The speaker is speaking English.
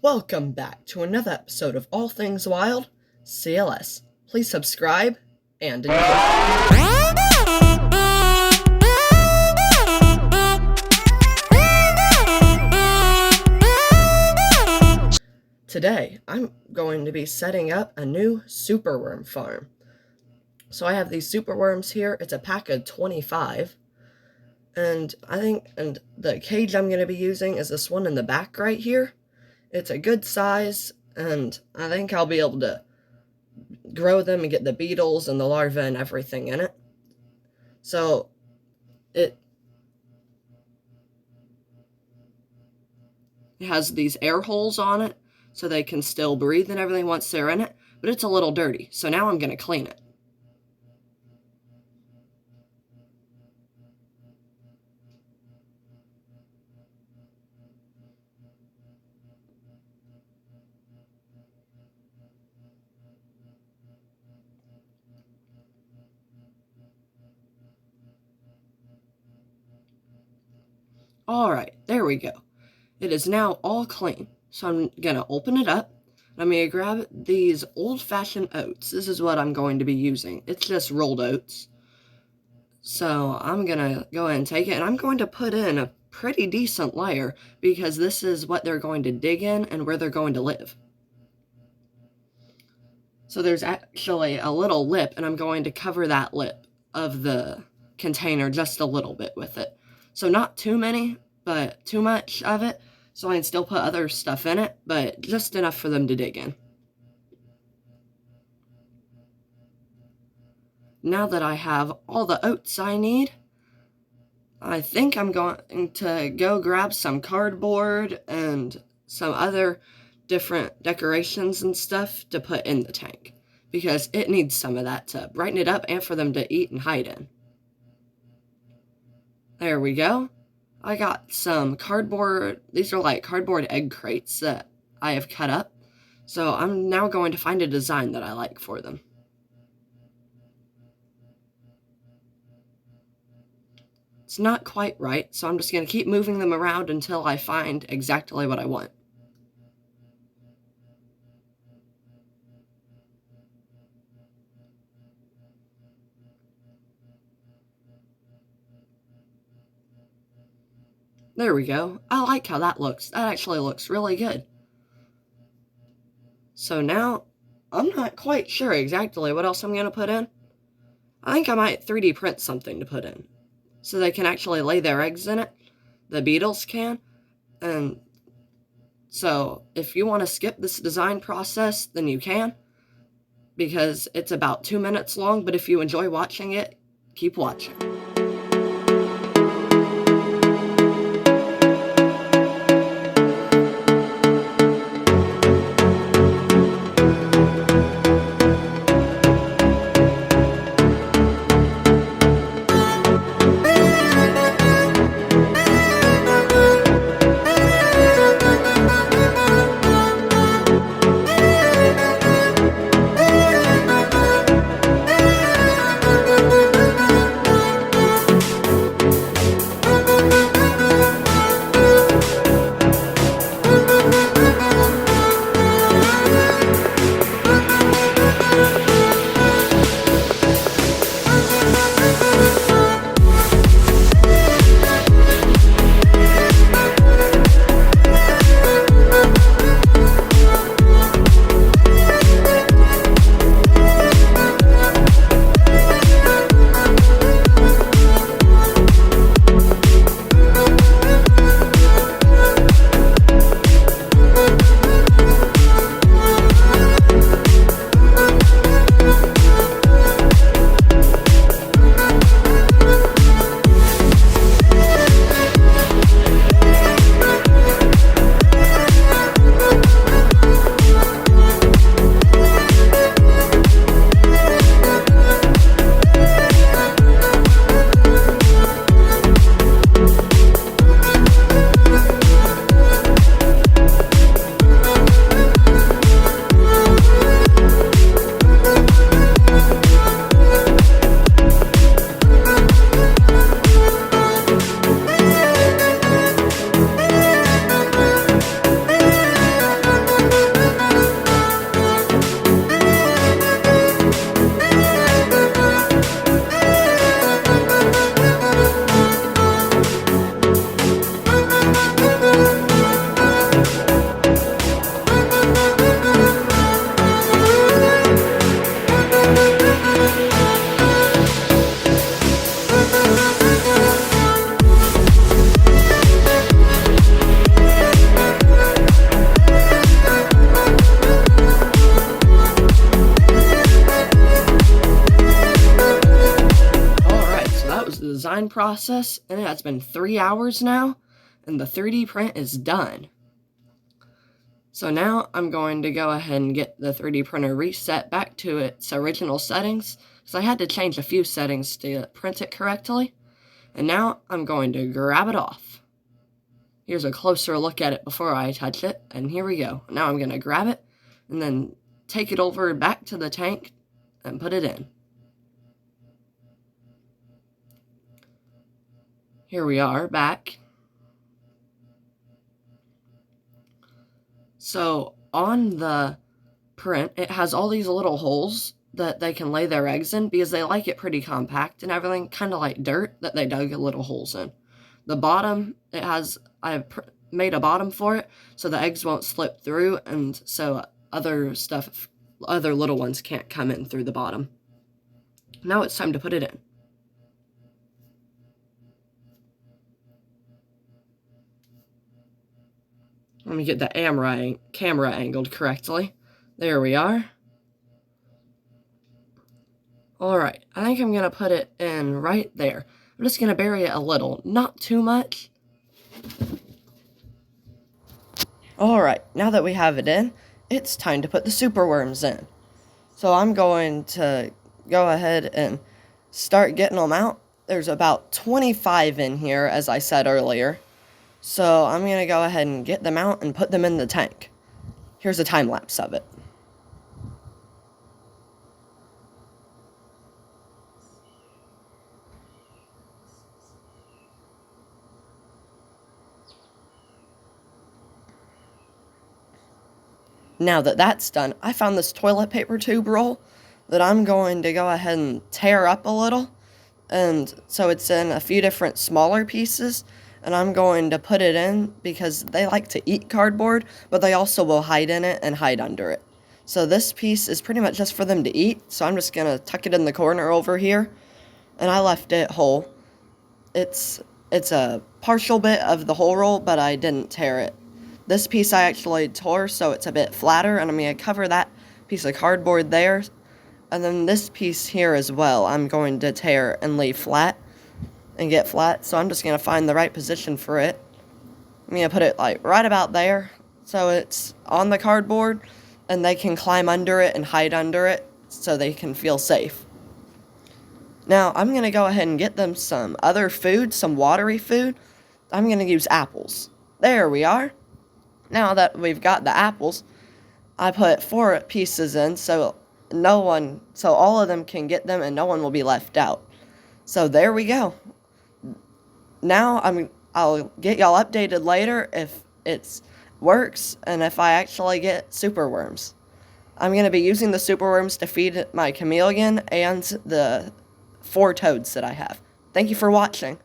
Welcome back to another episode of All Things Wild-CLS. Please subscribe and enjoy. Today, I'm going to be setting up a new superworm farm. So I have these superworms here. It's a pack of 25. And the cage I'm going to be using is this one in the back right here. It's a good size, and I think I'll be able to grow them and get the beetles and the larvae and everything in it. So, it has these air holes on it, so they can still breathe and everything once they're in it, but it's a little dirty, so now I'm going to clean it. Alright, there we go. It is now all clean. So I'm going to open it up. I'm going to grab these old-fashioned oats. This is what I'm going to be using. It's just rolled oats. So I'm going to go ahead and take it, and I'm going to put in a pretty decent layer because this is what they're going to dig in and where they're going to live. So there's actually a little lip, and I'm going to cover that lip of the container just a little bit with it. So not too many, but too much of it, so I can still put other stuff in it, but just enough for them to dig in. Now that I have all the oats I need, I think I'm going to go grab some cardboard and some other different decorations and stuff to put in the tank, because it needs some of that to brighten it up and for them to eat and hide in. There we go. I got some cardboard. These are like cardboard egg crates that I have cut up. So I'm now going to find a design that I like for them. It's not quite right, so I'm just going to keep moving them around until I find exactly what I want. There we go. I like how that looks. That actually looks really good. So now, I'm not quite sure exactly what else I'm going to put in. I think I might 3D print something to put in, so they can actually lay their eggs in it. The beetles can. And so, if you want to skip this design process, then you can, because it's about 2 minutes long, but if you enjoy watching it, keep watching. design process, and it has been 3 hours now, and the 3D print is done. So now I'm going to go ahead and get the 3D printer reset back to its original settings, because I had to change a few settings to print it correctly. And now I'm going to grab it off. Here's a closer look at it before I touch it, and here we go. Now I'm going to grab it, and then take it over back to the tank, and put it in. Here we are, back. So, on the print, it has all these little holes that they can lay their eggs in because they like it pretty compact and everything, kind of like dirt that they dug little holes in. The bottom, I've made a bottom for it so the eggs won't slip through, and so other little ones can't come in through the bottom. Now it's time to put it in. Let me get the camera angled correctly. There we are. Alright, I think I'm going to put it in right there. I'm just going to bury it a little, not too much. Alright, now that we have it in, it's time to put the superworms in. So I'm going to go ahead and start getting them out. There's about 25 in here, as I said earlier. So I'm going to go ahead and get them out and put them in the tank. Here's a time lapse of it. Now that that's done, I found this toilet paper tube roll that I'm going to go ahead and tear up a little. And so it's in a few different smaller pieces. And I'm going to put it in because they like to eat cardboard, but they also will hide in it and hide under it. So this piece is pretty much just for them to eat. So I'm just going to tuck it in the corner over here. And I left it whole. It's a partial bit of the whole roll, but I didn't tear it. This piece I actually tore, so it's a bit flatter, and I'm going to cover that piece of cardboard there. And then this piece here as well, I'm going to tear and leave flat and get flat. So I'm just going to find the right position for it. I'm going to put it like right about there, so it's on the cardboard, and they can climb under it and hide under it, so they can feel safe. Now, I'm going to go ahead and get them some other food, some watery food. I'm going to use apples. There we are. Now that we've got the apples, I put 4 pieces in so all of them can get them and no one will be left out. So there we go. Now I'll get y'all updated later if it works and if I actually get superworms. I'm going to be using the superworms to feed my chameleon and the 4 toads that I have. Thank you for watching.